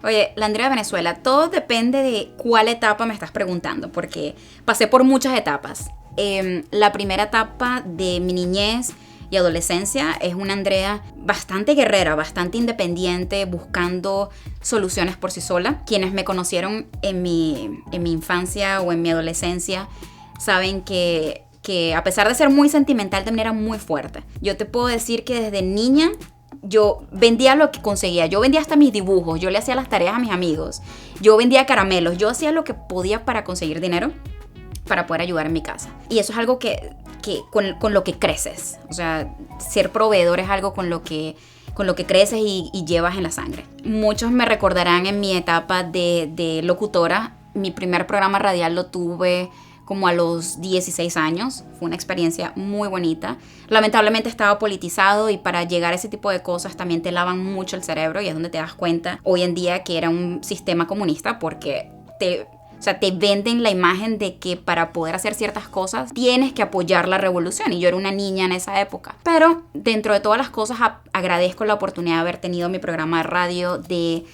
Oye, la Andrea de Venezuela, todo depende de cuál etapa me estás preguntando, porque pasé por muchas etapas. La primera etapa de mi niñez y adolescencia es una Andrea bastante guerrera, bastante independiente, buscando soluciones por sí sola. Quienes me conocieron en mi infancia o en mi adolescencia saben que a pesar de ser muy sentimental, también era muy fuerte. Yo te puedo decir que desde niña yo vendía lo que conseguía. Yo vendía hasta mis dibujos, yo le hacía las tareas a mis amigos, yo vendía caramelos, yo hacía lo que podía para conseguir dinero, para poder ayudar en mi casa. Y eso es algo que con lo que creces. O sea, ser proveedor es algo con lo que creces y llevas en la sangre. Muchos me recordarán en mi etapa de locutora. Mi primer programa radial lo tuve como a los 16 años. Fue una experiencia muy bonita. Lamentablemente estaba politizado y para llegar a ese tipo de cosas también te lavan mucho el cerebro y es donde te das cuenta hoy en día que era un sistema comunista porque te venden la imagen de que para poder hacer ciertas cosas tienes que apoyar la revolución. Y yo era una niña en esa época. Pero dentro de todas las cosas agradezco la oportunidad de haber tenido mi programa de radio, de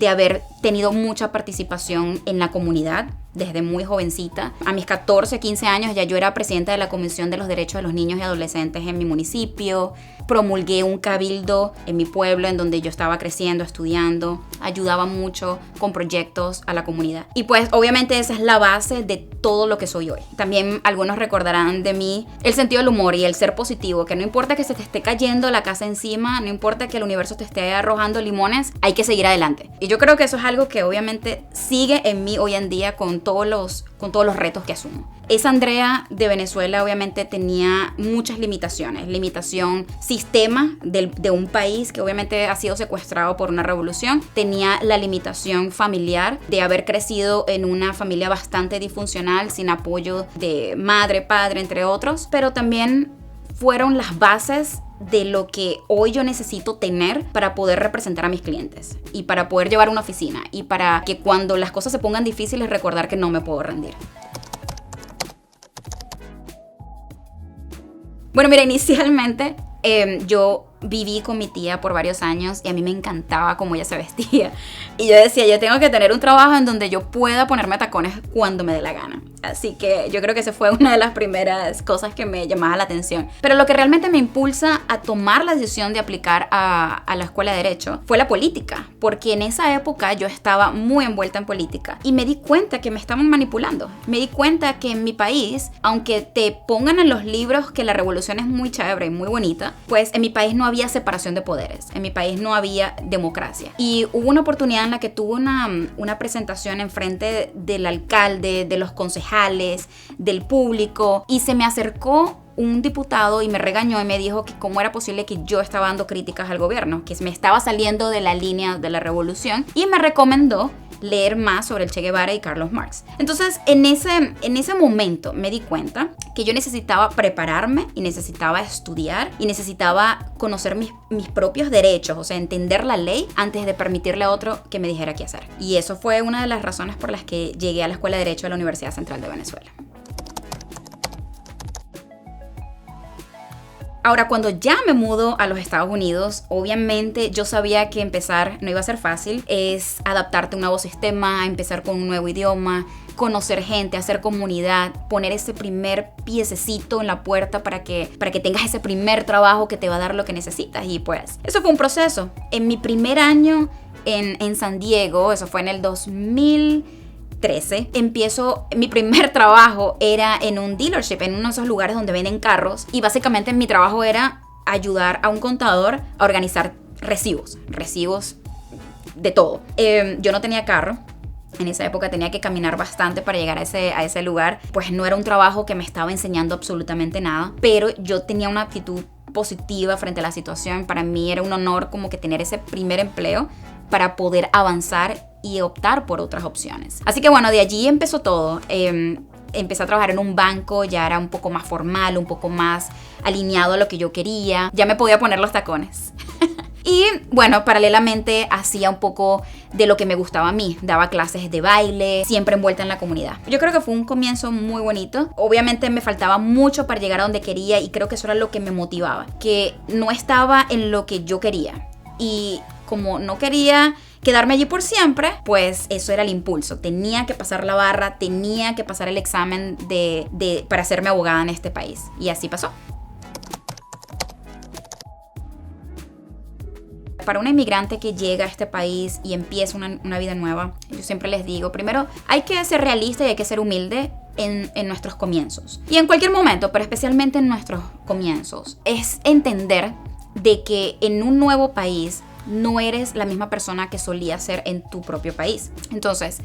haber tenido mucha participación en la comunidad desde muy jovencita. A mis 14, 15 años ya yo era presidenta de la Comisión de los Derechos de los Niños y Adolescentes en mi municipio. Promulgué un cabildo en mi pueblo en donde yo estaba creciendo, estudiando. Ayudaba mucho con proyectos a la comunidad. Y pues obviamente esa es la base de todo lo que soy hoy. También algunos recordarán de mí el sentido del humor y el ser positivo, que no importa que se te esté cayendo la casa encima, no importa que el universo te esté arrojando limones, hay que seguir adelante. Y yo creo que eso es algo que obviamente sigue en mí hoy en día con todos los retos que asumo. Esa Andrea de Venezuela obviamente tenía muchas limitaciones. Limitación sistema de un país que obviamente ha sido secuestrado por una revolución. Tenía la limitación familiar de haber crecido en una familia bastante disfuncional, sin apoyo de madre, padre, entre otros. Pero también fueron las bases de lo que hoy yo necesito tener para poder representar a mis clientes y para poder llevar una oficina y para que cuando las cosas se pongan difíciles recordar que no me puedo rendir. Bueno, mira, inicialmente yo viví con mi tía por varios años y a mí me encantaba cómo ella se vestía. Y yo decía, yo tengo que tener un trabajo en donde yo pueda ponerme tacones cuando me dé la gana. Así que yo creo que esa fue una de las primeras cosas que me llamaba la atención. Pero lo que realmente me impulsa a tomar la decisión de aplicar a la escuela de Derecho fue la política. Porque en esa época yo estaba muy envuelta en política y me di cuenta que me estaban manipulando. Me di cuenta que en mi país, aunque te pongan en los libros que la revolución es muy chévere y muy bonita, pues en mi país no había separación de poderes. En mi país no había democracia. Y hubo una oportunidad en la que tuve una presentación en frente del alcalde, de los concejales, del público, y se me acercó un diputado y me regañó y me dijo que cómo era posible que yo estaba dando críticas al gobierno, que me estaba saliendo de la línea de la revolución, y me recomendó leer más sobre el Che Guevara y Carlos Marx. Entonces, en ese momento me di cuenta que yo necesitaba prepararme y necesitaba estudiar y necesitaba conocer mis propios derechos, o sea, entender la ley antes de permitirle a otro que me dijera qué hacer. Y eso fue una de las razones por las que llegué a la Escuela de Derecho de la Universidad Central de Venezuela. Ahora, cuando ya me mudo a los Estados Unidos, obviamente yo sabía que empezar no iba a ser fácil. Es adaptarte a un nuevo sistema, empezar con un nuevo idioma, conocer gente, hacer comunidad, poner ese primer piececito en la puerta para que tengas ese primer trabajo que te va a dar lo que necesitas. Y pues, eso fue un proceso. En mi primer año en San Diego, eso fue en el 2013, mi primer trabajo era en un dealership, en uno de esos lugares donde venden carros, y básicamente mi trabajo era ayudar a un contador a organizar recibos de todo. Yo no tenía carro. En esa época tenía que caminar bastante para llegar a ese lugar. Pues no era un trabajo que me estaba enseñando absolutamente nada, pero yo tenía una actitud positiva frente a la situación. Para mí era un honor como que tener ese primer empleo para poder avanzar y optar por otras opciones. Así que bueno, de allí empezó todo. Empecé a trabajar en un banco, ya era un poco más formal, un poco más alineado a lo que yo quería. Ya me podía poner los tacones. Y bueno, paralelamente hacía un poco de lo que me gustaba a mí. Daba clases de baile, siempre envuelta en la comunidad. Yo creo que fue un comienzo muy bonito. Obviamente me faltaba mucho para llegar a donde quería y creo que eso era lo que me motivaba. Que no estaba en lo que yo quería. Y como no quería quedarme allí por siempre, pues eso era el impulso. Tenía que pasar la barra, tenía que pasar el examen para hacerme abogada en este país. Y así pasó. Para una inmigrante que llega a este país y empieza una vida nueva, yo siempre les digo, primero hay que ser realista y hay que ser humilde en nuestros comienzos. Y en cualquier momento, pero especialmente en nuestros comienzos, es entender de que en un nuevo país no eres la misma persona que solías ser en tu propio país. Entonces,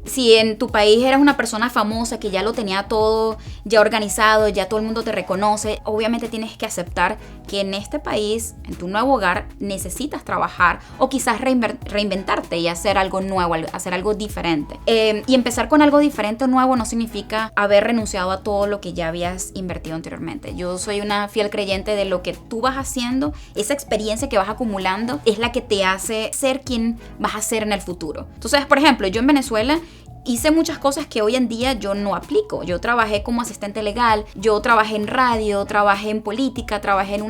si en tu país eras una persona famosa que ya lo tenía todo ya organizado, ya todo el mundo te reconoce, obviamente tienes que aceptar que en este país, en tu nuevo hogar, necesitas trabajar o quizás reinventarte y hacer algo nuevo, hacer algo diferente. Y empezar con algo diferente o nuevo no significa haber renunciado a todo lo que ya habías invertido anteriormente. Yo soy una fiel creyente de lo que tú vas haciendo, esa experiencia que vas acumulando es la que te hace ser quien vas a ser en el futuro. Entonces, por ejemplo, yo en Venezuela hice muchas cosas que hoy en día yo no aplico. Yo trabajé como asistente legal, yo trabajé en radio, trabajé en política, trabajé en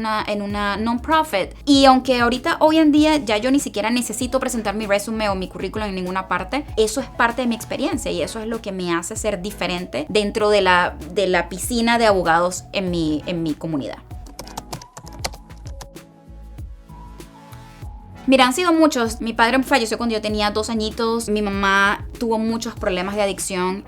una non-profit. Y aunque ahorita, hoy en día, ya yo ni siquiera necesito presentar mi resumen o mi currículum en ninguna parte, eso es parte de mi experiencia y eso es lo que me hace ser diferente dentro de la piscina de abogados en mi comunidad. Mira, han sido muchos. Mi padre falleció cuando yo tenía 2 añitos. Mi mamá tuvo muchos problemas de adicción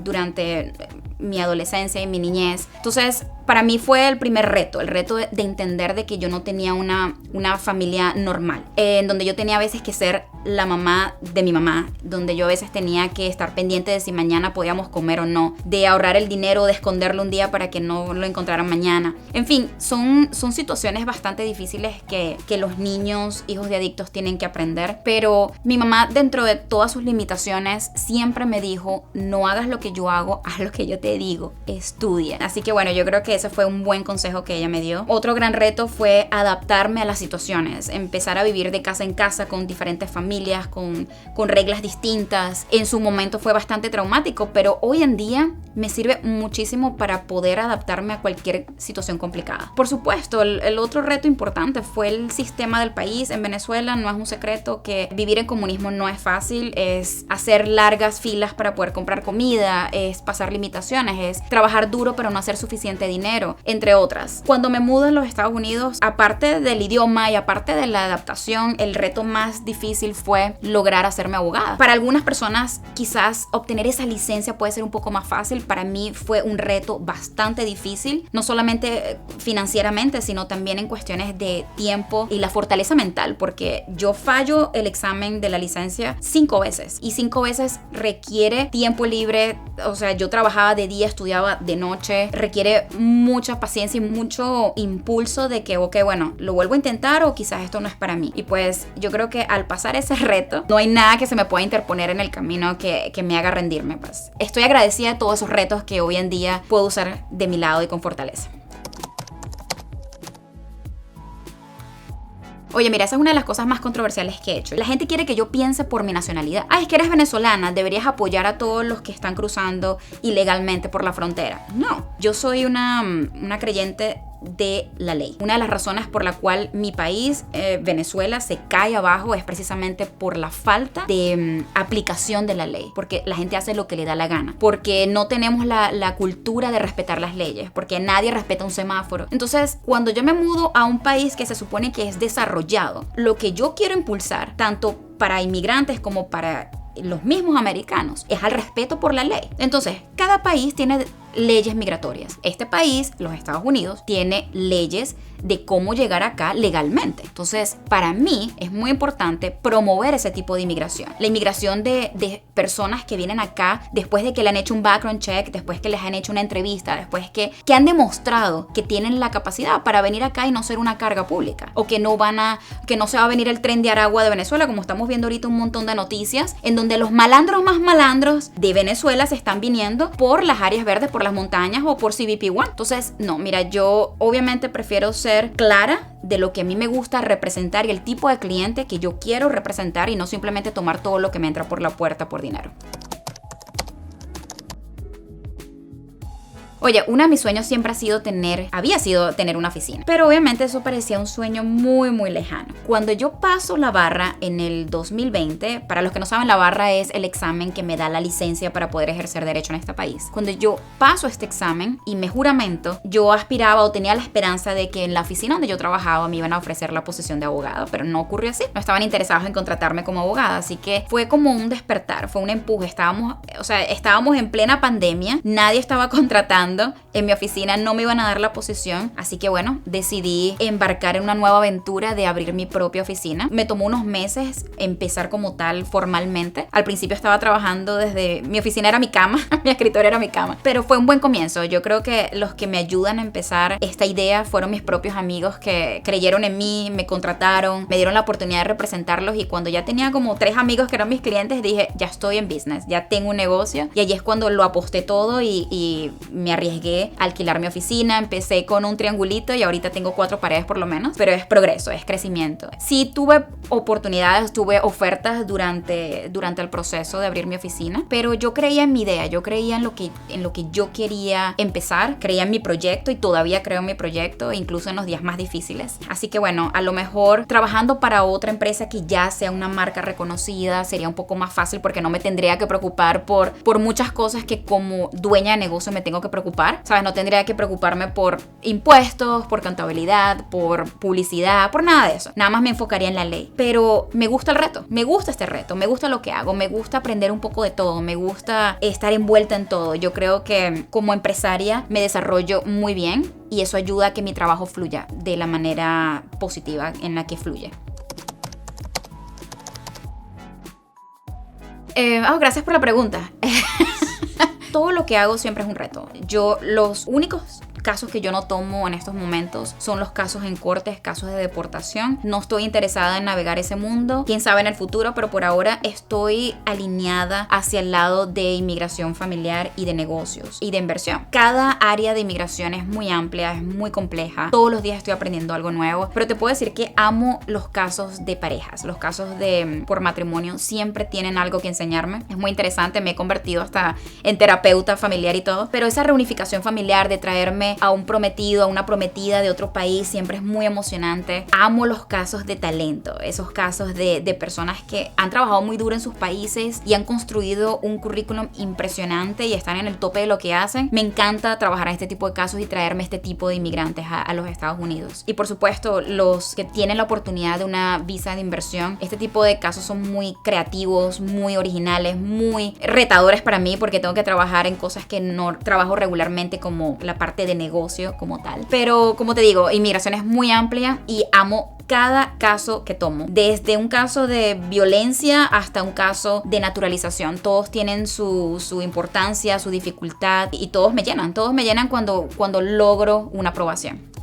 durante mi adolescencia y mi niñez. Entonces, para mí fue el primer reto, el reto de entender de que yo no tenía una familia normal, en donde yo tenía a veces que ser la mamá de mi mamá, donde yo a veces tenía que estar pendiente de si mañana podíamos comer o no, de ahorrar el dinero, de esconderlo un día para que no lo encontraran mañana. En fin, son situaciones bastante difíciles que los niños, hijos de adictos, tienen que aprender, pero mi mamá, dentro de todas sus limitaciones, siempre me dijo, no hagas lo que yo hago, haz lo que yo te digo, estudia. Así que bueno, yo creo que ese fue un buen consejo que ella me dio. Otro gran reto fue adaptarme a las situaciones, empezar a vivir de casa en casa con diferentes familias, con reglas distintas. En su momento fue bastante traumático, pero hoy en día me sirve muchísimo para poder adaptarme a cualquier situación complicada. Por supuesto, el otro reto importante fue el sistema del país. En Venezuela no es un secreto que vivir en comunismo no es fácil, es hacer largas filas para poder comprar comida, es pasar limitaciones, es trabajar duro pero no hacer suficiente dinero, entre otras. Cuando me mudo a los Estados Unidos, aparte del idioma y aparte de la adaptación, el reto más difícil fue lograr hacerme abogada. Para algunas personas quizás obtener esa licencia puede ser un poco más fácil. Para mí fue un reto bastante difícil, no solamente financieramente, sino también en cuestiones de tiempo y la fortaleza mental, porque yo fallo el examen de la licencia 5 veces y 5 veces requiere tiempo libre. O sea, yo trabajaba de día, estudiaba de noche, requiere mucha paciencia y mucho impulso de que, ok, bueno, lo vuelvo a intentar o quizás esto no es para mí. Y pues yo creo que al pasar ese reto, no hay nada que se me pueda interponer en el camino que me haga rendirme. Pues estoy agradecida de todos esos retos que hoy en día puedo usar de mi lado y con fortaleza. Oye, mira, esa es una de las cosas más controversiales que he hecho. La gente quiere que yo piense por mi nacionalidad. Es que eres venezolana, deberías apoyar a todos los que están cruzando ilegalmente por la frontera. No, yo soy una creyente de la ley. Una de las razones por la cual mi país, Venezuela, se cae abajo es precisamente por la falta de aplicación de la ley, porque la gente hace lo que le da la gana, porque no tenemos la cultura de respetar las leyes, porque nadie respeta un semáforo. Entonces, cuando yo me mudo a un país que se supone que es desarrollado, lo que yo quiero impulsar, tanto para inmigrantes como para los mismos americanos, es al respeto por la ley. Entonces, cada país tiene leyes migratorias. Este país, los Estados Unidos, tiene leyes de cómo llegar acá legalmente. Entonces, para mí es muy importante promover ese tipo de inmigración. La inmigración de personas que vienen acá después de que le han hecho un background check, después que les han hecho una entrevista, después que han demostrado que tienen la capacidad para venir acá y no ser una carga pública, o que no se va a venir el tren de Aragua de Venezuela, como estamos viendo ahorita un montón de noticias, en donde los malandros más malandros de Venezuela se están viniendo por las áreas verdes, por las montañas o por CBP One. Entonces, no, mira, yo obviamente prefiero ser clara de lo que a mí me gusta representar y el tipo de cliente que yo quiero representar y no simplemente tomar todo lo que me entra por la puerta por dinero. Oye, uno de mis sueños siempre había sido tener una oficina. Pero obviamente eso parecía un sueño muy, muy lejano. Cuando yo paso la barra en el 2020, para los que no saben, la barra es el examen que me da la licencia para poder ejercer derecho en este país. Cuando yo paso este examen y me juramento, yo aspiraba o tenía la esperanza de que en la oficina donde yo trabajaba me iban a ofrecer la posición de abogada, pero no ocurrió así. No estaban interesados en contratarme como abogada, así que fue como un despertar, fue un empuje. Estábamos en plena pandemia, nadie estaba contratando, en mi oficina no me iban a dar la posición, así que bueno, decidí embarcar en una nueva aventura de abrir mi propia oficina. Me tomó unos meses empezar como tal formalmente. Al principio estaba trabajando desde mi oficina, era mi cama, mi escritorio era mi cama, pero fue un buen comienzo. Yo creo que los que me ayudan a empezar esta idea fueron mis propios amigos que creyeron en mí, me contrataron, me dieron la oportunidad de representarlos, y cuando ya tenía como 3 amigos que eran mis clientes, dije, ya estoy en business, ya tengo un negocio, y allí es cuando lo aposté todo y me arriesgué a alquilar mi oficina. Empecé con un triangulito y ahorita tengo 4 paredes por lo menos, pero es progreso, es crecimiento. Sí tuve oportunidades, tuve ofertas durante el proceso de abrir mi oficina, pero yo creía en mi idea, yo creía en lo que yo quería empezar, creía en mi proyecto y todavía creo en mi proyecto, incluso en los días más difíciles. Así que bueno, a lo mejor trabajando para otra empresa que ya sea una marca reconocida sería un poco más fácil, porque no me tendría que preocupar por muchas cosas que como dueña de negocio me tengo que preocupar, ¿sabes? No tendría que preocuparme por impuestos, por contabilidad, por publicidad, por nada de eso. Nada más me enfocaría en la ley. Pero me gusta el reto, me gusta este reto, me gusta lo que hago, me gusta aprender un poco de todo, me gusta estar envuelta en todo. Yo creo que como empresaria me desarrollo muy bien y eso ayuda a que mi trabajo fluya de la manera positiva en la que fluye. Gracias por la pregunta. Todo lo que hago siempre es un reto. Los únicos casos que yo no tomo en estos momentos son los casos en cortes, casos de deportación. No estoy interesada en navegar ese mundo, quién sabe en el futuro, pero por ahora estoy alineada hacia el lado de inmigración familiar y de negocios y de inversión. Cada área de inmigración es muy amplia, es muy compleja. Todos los días estoy aprendiendo algo nuevo, pero te puedo decir que amo los casos de parejas. Los casos por matrimonio siempre tienen algo que enseñarme. Es muy interesante, me he convertido hasta en terapeuta familiar y todo, pero esa reunificación familiar de traerme a un prometido, a una prometida de otro país, siempre es muy emocionante. Amo los casos de talento, esos casos de personas que han trabajado muy duro en sus países y han construido un currículum impresionante y están en el tope de lo que hacen. Me encanta trabajar en este tipo de casos y traerme este tipo de inmigrantes a los Estados Unidos. Y por supuesto, los que tienen la oportunidad de una visa de inversión, este tipo de casos son muy creativos, muy originales, muy retadores para mí, porque tengo que trabajar en cosas que no trabajo regularmente, como la parte de negocio como tal. Pero como te digo, inmigración es muy amplia y amo cada caso que tomo, desde un caso de violencia hasta un caso de naturalización. Todos tienen su importancia, su dificultad, y todos me llenan cuando logro una aprobación.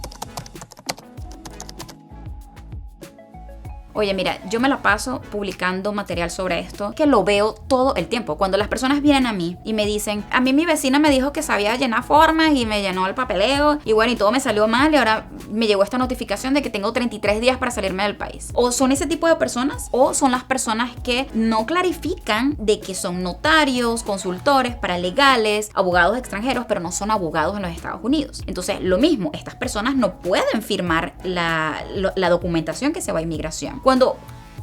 Oye, mira, yo me la paso publicando material sobre esto, que lo veo todo el tiempo. Cuando las personas vienen a mí y me dicen, a mí mi vecina me dijo que sabía llenar formas y me llenó el papeleo y bueno, y todo me salió mal y ahora me llegó esta notificación de que tengo 33 días para salirme del país. O son ese tipo de personas, o son las personas que no clarifican de que son notarios, consultores, paralegales, abogados extranjeros, pero no son abogados en los Estados Unidos. Entonces, lo mismo, estas personas no pueden firmar la documentación que se va a inmigración. Cuando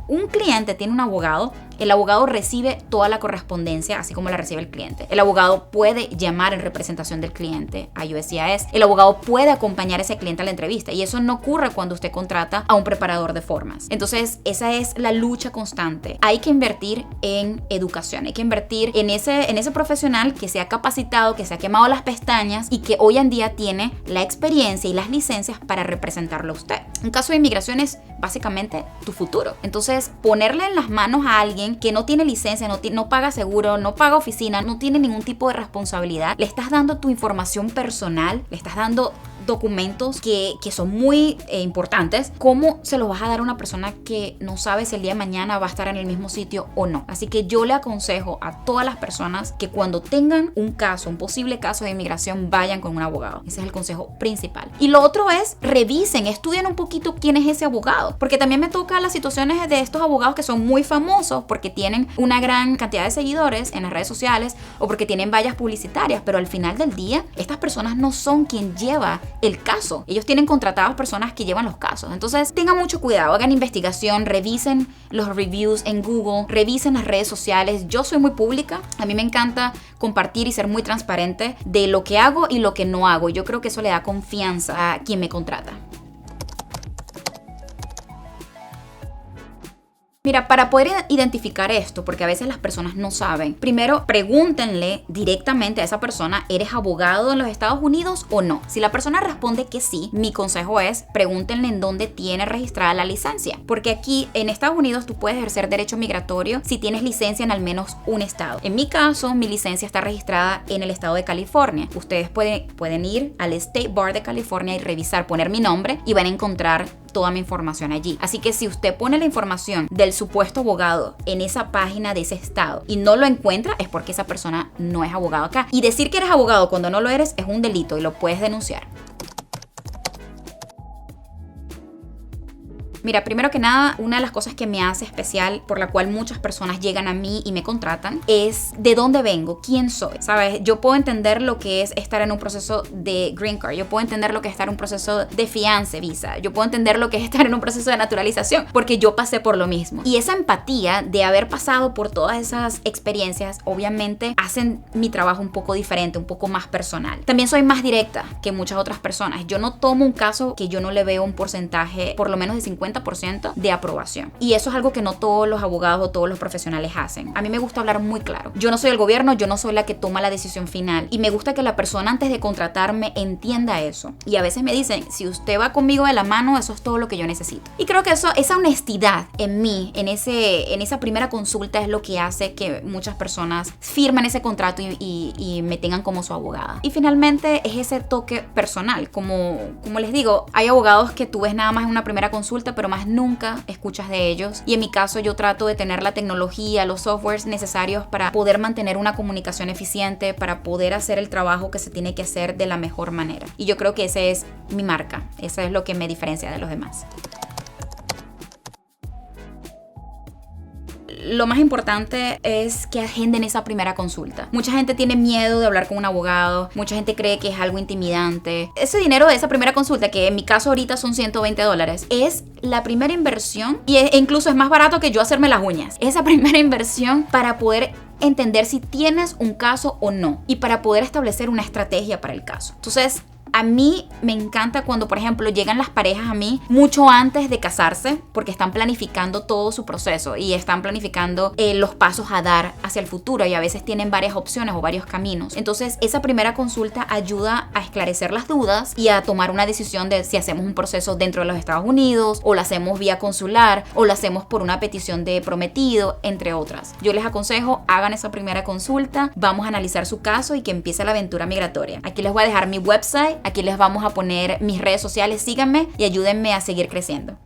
un cliente tiene un abogado, el abogado recibe toda la correspondencia así como la recibe el cliente. El abogado puede llamar en representación del cliente a USCIS. El abogado puede acompañar a ese cliente a la entrevista, y eso no ocurre cuando usted contrata a un preparador de formas. Entonces, esa es la lucha constante. Hay que invertir en educación, hay que invertir en ese profesional que se ha capacitado, que se ha quemado las pestañas y que hoy en día tiene la experiencia y las licencias para representarlo a usted. Un caso de inmigración es básicamente tu futuro. Entonces, ponerle en las manos a alguien que no tiene licencia, no paga seguro, no paga oficina, no tiene ningún tipo de responsabilidad, le estás dando tu información personal, le estás dando documentos que son muy importantes. ¿Cómo se los vas a dar a una persona que no sabe si el día de mañana va a estar en el mismo sitio o no? Así que yo le aconsejo a todas las personas que cuando tengan un posible caso de inmigración, vayan con un abogado. Ese es el consejo principal. Y lo otro es, revisen, estudien un poquito quién es ese abogado, porque también me toca las situaciones de estos abogados que son muy famosos porque tienen una gran cantidad de seguidores en las redes sociales o porque tienen vallas publicitarias, pero al final del día estas personas no son quien lleva el caso. Ellos tienen contratadas personas que llevan los casos. Entonces, tengan mucho cuidado, hagan investigación, revisen los reviews en Google, revisen las redes sociales. Yo soy muy pública, a mí me encanta compartir y ser muy transparente de lo que hago y lo que no hago. Yo creo que eso le da confianza a quien me contrata. Mira, para poder identificar esto, porque a veces las personas no saben, primero pregúntenle directamente a esa persona, ¿eres abogado en los Estados Unidos o no? Si la persona responde que sí, mi consejo es pregúntenle en dónde tiene registrada la licencia, porque aquí en Estados Unidos tú puedes ejercer derecho migratorio si tienes licencia en al menos un estado. En mi caso, mi licencia está registrada en el estado de California. Ustedes pueden ir al State Bar de California y revisar, poner mi nombre y van a encontrar toda mi información allí. Así que si usted pone la información del supuesto abogado en esa página de ese estado y no lo encuentra, es porque esa persona no es abogado acá. Y decir que eres abogado cuando no lo eres es un delito y lo puedes denunciar. Mira, primero que nada, una de las cosas que me hace especial, por la cual muchas personas llegan a mí y me contratan, es de dónde vengo, quién soy, ¿sabes? Yo puedo entender lo que es estar en un proceso de green card, yo puedo entender lo que es estar en un proceso de fianza, visa, yo puedo entender lo que es estar en un proceso de naturalización, porque yo pasé por lo mismo. Y esa empatía de haber pasado por todas esas experiencias, obviamente, hacen mi trabajo un poco diferente, un poco más personal. También soy más directa que muchas otras personas. Yo no tomo un caso que yo no le veo un porcentaje, por lo menos de 50% de aprobación. Y eso es algo que no todos los abogados o todos los profesionales hacen. A mí me gusta hablar muy claro. Yo no soy el gobierno, yo no soy la que toma la decisión final. Y me gusta que la persona antes de contratarme entienda eso. Y a veces me dicen, si usted va conmigo de la mano, eso es todo lo que yo necesito. Y creo que esa honestidad en mí, en esa primera consulta, es lo que hace que muchas personas firmen ese contrato y me tengan como su abogada. Y finalmente es ese toque personal. Como les digo, hay abogados que tú ves nada más en una primera consulta, pero más nunca escuchas de ellos. Y en mi caso yo trato de tener la tecnología, los softwares necesarios para poder mantener una comunicación eficiente, para poder hacer el trabajo que se tiene que hacer de la mejor manera. Y yo creo que esa es mi marca, eso es lo que me diferencia de los demás. Lo más importante es que agenden esa primera consulta. Mucha gente tiene miedo de hablar con un abogado, mucha gente cree que es algo intimidante. Ese dinero de esa primera consulta, que en mi caso ahorita son $120, es la primera inversión e incluso es más barato que yo hacerme las uñas. Esa primera inversión para poder entender si tienes un caso o no y para poder establecer una estrategia para el caso. Entonces, a mí me encanta cuando, por ejemplo, llegan las parejas a mí mucho antes de casarse porque están planificando todo su proceso y están planificando los pasos a dar hacia el futuro y a veces tienen varias opciones o varios caminos. Entonces, esa primera consulta ayuda a esclarecer las dudas y a tomar una decisión de si hacemos un proceso dentro de los Estados Unidos o lo hacemos vía consular o lo hacemos por una petición de prometido, entre otras. Yo les aconsejo, hagan esa primera consulta, vamos a analizar su caso y que empiece la aventura migratoria. Aquí les voy a dejar mi website. Aquí les vamos a poner mis redes sociales, síganme y ayúdenme a seguir creciendo.